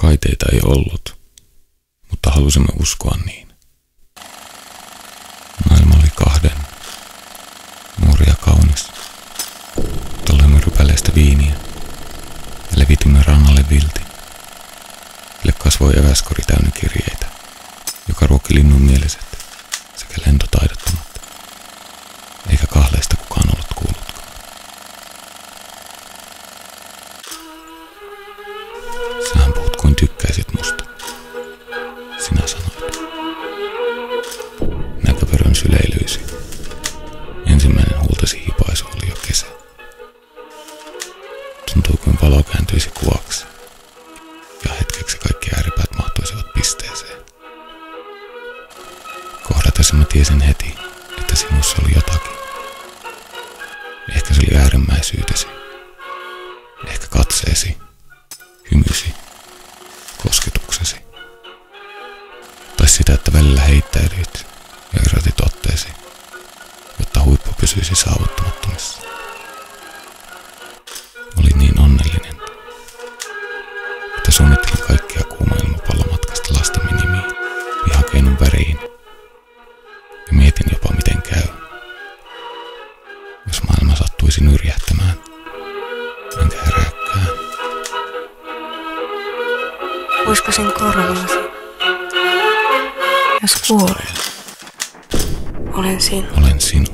Kaiteita ei ollut, mutta halusimme uskoa niin. Maailma oli kahden, nuori ja kaunis. Talloimme rypäleistä viiniä ja levitimme rannalle vilti. Sille kasvoi eväskori täynnä kirjeitä, joka ruokki linnun mieliset sekä lentotaidottomat, eikä kahleista kukaan ollut kuullutkaan. Sähän puhut kuin tykkäisit musta, sinä sanoit. Näköverön syleilyisi. Ensimmäinen huultasi hipaisu oli jo kesä. Tuntui kuin valo kääntyisi kuvaksi, ja hetkeksi kaikki ääripäät mahtuisivat pisteeseen. Kohdatessa mä tiesin heti, että sinussa oli jotakin. Ehkä se oli äärimmäisyytesi, ehkä katseesi, hymysi, kosketuksesi. Tai sitä, että välillä heittäydyit ja irrotit otteesi, jotta huippu pysyisi saavuttamattomissa. Olin niin onnellinen, että suunnittelin kaikkia kuuma-ilmapallomatkasta lastemme nimiin, vihakeinun väriin, ja mietin jopa miten käy, jos maailma sattuisi nyrjähtämään, enkä herääkään. Uskoisin korvaasi, jos kuolen. Olen sinun. Olen sinun.